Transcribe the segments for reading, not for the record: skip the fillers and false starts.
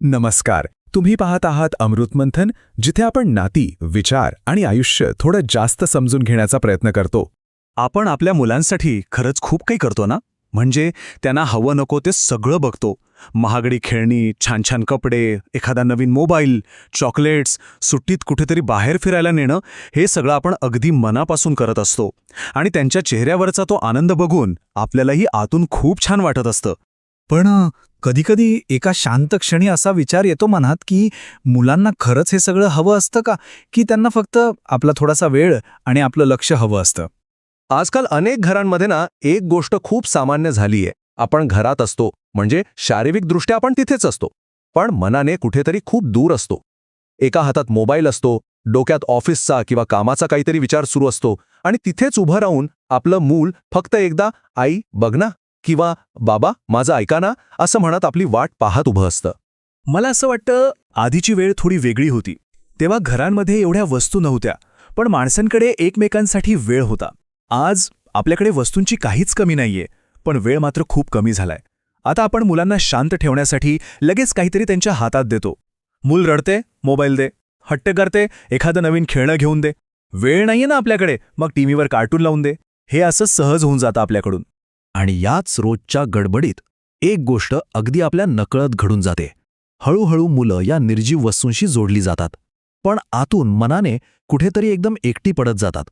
नमस्कार. तुम्ही पाहत आहात अमृत मंथन, जिथे आपण नाती, विचार आणि आयुष्य थोडं जास्त समजून घेण्याचा प्रयत्न करतो. आपण आपल्या मुलांसाठी खरंच खूप काही करतो ना. म्हणजे त्यांना हवं नको ते सगळं बघतो. महागडी खेळणी, छान छान कपडे, एखादा नवीन मोबाईल, चॉकलेट्स, सुट्टीत कुठेतरी बाहेर फिरायला नेणं, हे सगळं आपण अगदी मनापासून करत असतो. आणि त्यांच्या चेहऱ्यावरचा तो आनंद बघून आपल्यालाही आतून खूप छान वाटत असतं. पण कधीकधी एका शांत क्षणी असा विचार येतो मनात की मुलांना खरंच हे सगळं हवं असतं का, की त्यांना फक्त आपला थोडासा वेळ आणि आपलं लक्ष हवं असतं. आजकाल अनेक घरांमध्ये ना एक गोष्ट खूप सामान्य झाली आहे. आपण घरात असतो म्हणजे शारीरिकदृष्ट्या आपण तिथेच असतो, पण मनाने कुठेतरी खूप दूर असतो. एका हातात मोबाईल असतो, डोक्यात ऑफिसचा किंवा कामाचा काहीतरी विचार सुरू असतो, आणि तिथेच उभं राहून आपलं मूल फक्त एकदा आई बघ ना किंवा बाबा माझं ऐका ना असं म्हणत आपली वाट पाहत उभं असतं. मला असं वाटतं आधीची वेळ थोडी वेगळी होती. तेव्हा घरांमध्ये एवढ्या वस्तू नव्हत्या, पण माणसांकडे एकमेकांसाठी वेळ होता. आज आपल्याकडे वस्तूंची काहीच कमी नाहीये, पण वेळ मात्र खूप कमी झालाय. आता आपण मुलांना शांत ठेवण्यासाठी लगेच काहीतरी त्यांच्या हातात देतो. मूल रडते, मोबाईल दे. हट्ट करते, एखादं नवीन खेळणं घेऊन दे. वेळ नाहीये ना आपल्याकडे, मग टीव्हीवर कार्टून लावून दे. हे असं सहज होऊन जातं आपल्याकडून. आणि याच रोजच्या गडबडीत एक गोष्ट अगदी आपल्या नकळत घडून जाते. हळूहळू मुलं या निर्जीव वस्तूंशी जोडली जातात, पण आतून मनाने कुठेतरी एकदम एकटी पडत जातात.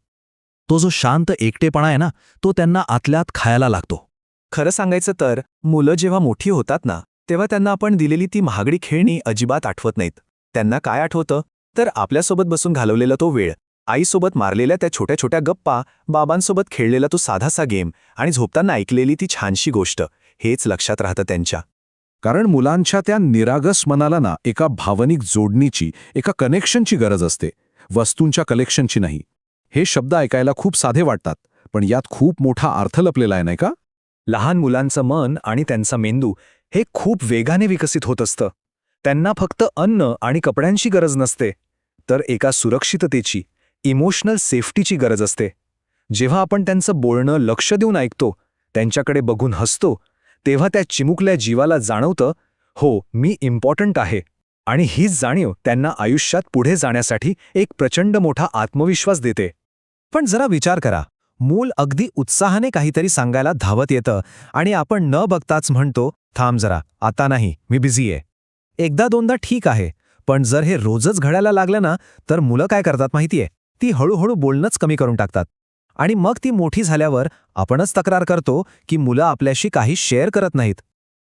तो जो शांत एकटेपणा आहे ना, तो त्यांना आतल्यात खायला लागतो. खरं सांगायचं तर मुलं जेव्हा मोठी होतात ना, तेव्हा त्यांना आपण दिलेली ती महागडी खेळणी अजिबात आठवत नाहीत. त्यांना काय आठवतं तर आपल्यासोबत बसून घालवलेला तो वेळ, आईसोबत मारलेल्या त्या छोट्या छोट्या गप्पा, बाबांसोबत खेळलेला तो साधासा गेम आणि झोपताना ऐकलेली ती छानशी गोष्ट, हेच लक्षात राहतं त्यांच्या. कारण मुलांच्या त्या निरागस मनाला ना एका भावनिक जोडणीची, एका कनेक्शनची गरज असते, वस्तूंच्या कलेक्शनची नाही. हे शब्द ऐकायला खूप साधे वाटतात, पण यात खूप मोठा अर्थ लपलेला आहे, नाही का? लहान मुलांचं मन आणि त्यांचा मेंदू हे खूप वेगाने विकसित होत असतं. त्यांना फक्त अन्न आणि कपड्यांची गरज नसते, तर एका सुरक्षिततेची, इमोशनल सेफ्टीची गरज असते. जेव्हा आपण त्यांचं बोलणं लक्ष देऊन ऐकतो, त्यांच्याकडे बघून हसतो, तेव्हा त्या चिमुकल्या जीवाला जाणवतं, हो मी इम्पॉर्टंट आहे. आणि हीच जाणीव त्यांना आयुष्यात पुढे जाण्यासाठी एक प्रचंड मोठा आत्मविश्वास देते. पण जरा विचार करा, मूल अगदी उत्साहाने काहीतरी सांगायला धावत येतं आणि आपण न बघताच म्हणतो, थांब जरा, आता नाही, मी बिझी आहे. एकदा दोनदा ठीक आहे, पण जर हे रोजच घडायला लागलं ना, तर मुलं काय करतात माहितीये, ती हळूहळू बोलणंच कमी करून टाकतात. आणि मग ती मोठी झाल्यावर आपणच तक्रार करतो की मुलं आपल्याशी काही शेअर करत नाहीत.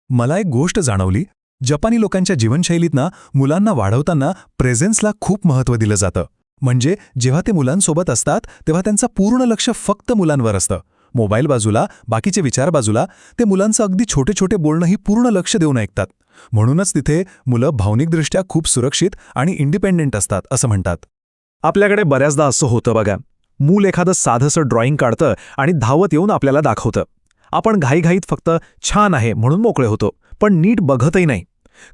मला एक गोष्ट जाणवली. जपानी लोकांच्या जीवनशैलीत ना मुलांना वाढवताना प्रेझेन्सला खूप महत्त्व दिलं जातं. म्हणजे जेव्हा ते मुलांसोबत असतात तेव्हा त्यांचं पूर्ण लक्ष फक्त मुलांवर असतं. मोबाईल बाजूला, बाकीचे विचार बाजूला, ते मुलांचं अगदी छोटे छोटे बोलणंही पूर्ण लक्ष देऊन ऐकतात. म्हणूनच तिथे मुलं भावनिकदृष्ट्या खूप सुरक्षित आणि इंडिपेंडेंट असतात असं म्हणतात. आपल्याकडे बऱ्याचदा असं होतं बघा, मूल एखादं साधंसं ड्रॉइंग काढतं आणि धावत येऊन आपल्याला दाखवतं. आपण घाईघाईत फक्त छान आहे म्हणून मोकळे होतो, पण नीट बघतही नाही.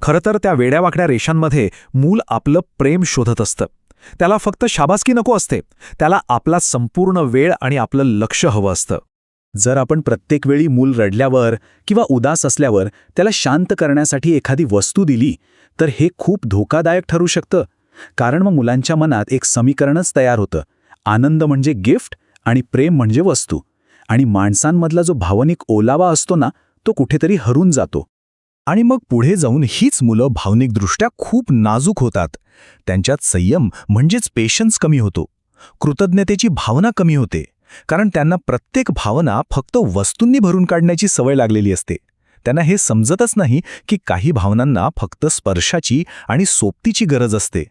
खरं तर त्या वेड्यावाकड्या रेषांमध्ये मूल आपलं प्रेम शोधत असतं. त्याला फक्त शाबासकी नको असते, त्याला आपला संपूर्ण वेळ आणि आपलं लक्ष हवं असतं. जर आपण प्रत्येक वेळी मूल रडल्यावर किंवा उदास असल्यावर त्याला शांत करण्यासाठी एखादी वस्तू दिली, तर हे खूप धोकादायक ठरू शकतं. कारण मग मुलांच्या मनात एक समीकरणच तयार होतं, आनंद म्हणजे गिफ्ट आणि प्रेम म्हणजे वस्तू. आणि माणसांमधला जो भावनिक ओलावा असतो ना, तो कुठेतरी हरून जातो. आणि मग पुढे जाऊन हीच मुलं भावनिकदृष्ट्या खूप नाजूक होतात. त्यांच्यात संयम म्हणजेच पेशन्स कमी होतो. कृतज्ञतेची भावना कमी होते, कारण त्यांना प्रत्येक भावना फक्त वस्तूंनी भरून काढण्याची सवय लागलेली असते. त्यांना हे समजतच नाही की काही भावनांना फक्त स्पर्शाची आणि सोबतीची गरज असते.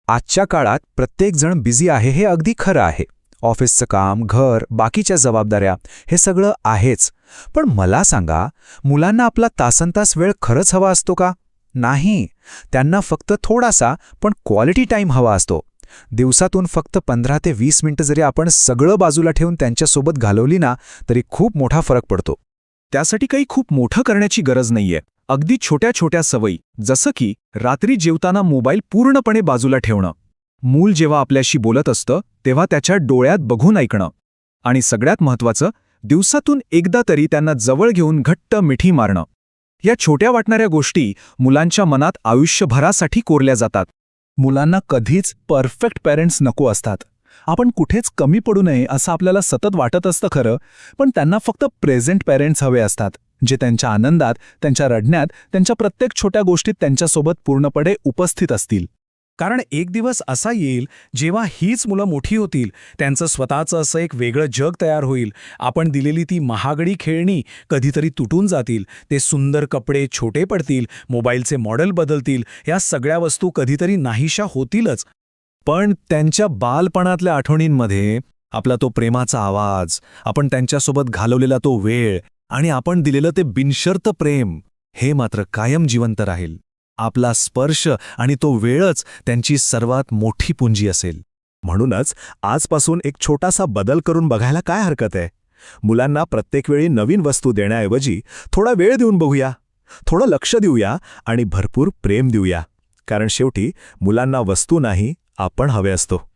आजच्या काळात प्रत्येकजण बिझी आहे हे अगदी खरं आहे. ऑफिसचं काम, घर, बाकीच्या जबाबदाऱ्या, हे सगळं आहेच. पण मला सांगा, मुलांना आपला तासनतास वेळ खरंच हवा असतो का? नाही. त्यांना फक्त थोडासा पण क्वालिटी टाईम हवा असतो. दिवसातून फक्त 15 ते 20 मिनिटं जरी आपण सगळं बाजूला ठेवून त्यांच्यासोबत घालवली ना, तरी खूप मोठा फरक पडतो. त्यासाठी काही खूप मोठं करण्याची गरज नाहीये. अगदी छोट्या छोट्या सवयी, जसं की रात्री जेवताना मोबाईल पूर्णपणे बाजूला ठेवणं. मूल जेव्हा आपल्याशी बोलत असतं तेव्हा त्याच्या डोळ्यात बघून ऐकणं. आणि सगळ्यात महत्त्वाचं, दिवसातून एकदा तरी त्यांना जवळ घेऊन घट्ट मिठी मारणं. या छोट्या वाटणाऱ्या गोष्टी मुलांच्या मनात आयुष्यभरासाठी कोरल्या जातात. मुलांना कधीच परफेक्ट पॅरेंट्स नको असतात. आपण कुठेच कमी पडू नये असं आपल्याला सतत वाटत असतं खरं, पण त्यांना फक्त प्रेझेंट पॅरेंट्स हवे असतात, जे त्यांच्या आनंदात, त्यांच्या रडण्यात, त्यांच्या प्रत्येक छोट्या गोष्टीत त्यांच्यासोबत पूर्णपणे उपस्थित असतील. कारण एक दिवस असा येईल जेव्हा हीच मुलं मोठी होतील, त्यांचं स्वतःचं असं एक वेगळं जग तयार होईल. आपण दिलेली ती महागडी खेळणी कधीतरी तुटून जातील, ते सुंदर कपडे छोटे पडतील, मोबाईलचे मॉडेल बदलतील, या सगळ्या वस्तू कधीतरी नाहीशा होतीलच. पण त्यांच्या बालपणातल्या आठवणींमध्ये आपला तो प्रेमाचा आवाज, आपण त्यांच्यासोबत घालवलेला तो वेळ आणि आपण दिलेलं ते बिनशर्त प्रेम, हे मात्र कायम जिवंत राहील. आपला स्पर्श आणि तो वेळच त्यांची सर्वात मोठी पुंजी असेल. म्हणूनच आजपासून एक छोटासा बदल करून बघायला काय हरकत आहे? मुलांना प्रत्येक वेळी नवीन वस्तू देण्याऐवजी थोडा वेळ देऊन बघूया, थोडं लक्ष देऊया आणि भरपूर प्रेम देऊया. कारण शेवटी मुलांना वस्तू नाही, आपण हवे असतो.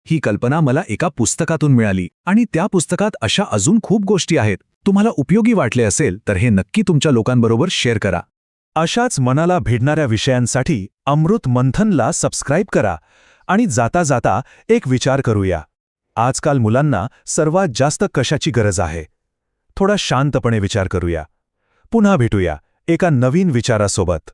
ही कल्पना मला एका पुस्तकातून मिळाली आणि त्या पुस्तकात अशा अजून खूप गोष्टी आहेत. तुम्हाला उपयोगी वाटले असेल तर हे नक्की तुमच्या लोकांबरोबर शेअर करा. अशाच मनाला भिडणाऱ्या विषयांसाठी अमृत मंथनला सबस्क्राईब करा. आणि जाता जाता एक विचार करूया. आजकाल मुलांना सर्वात जास्त कशाची गरज आहे? थोडा शांतपणे विचार करूया. पुन्हा भेटूया एका नवीन विचारासोबत.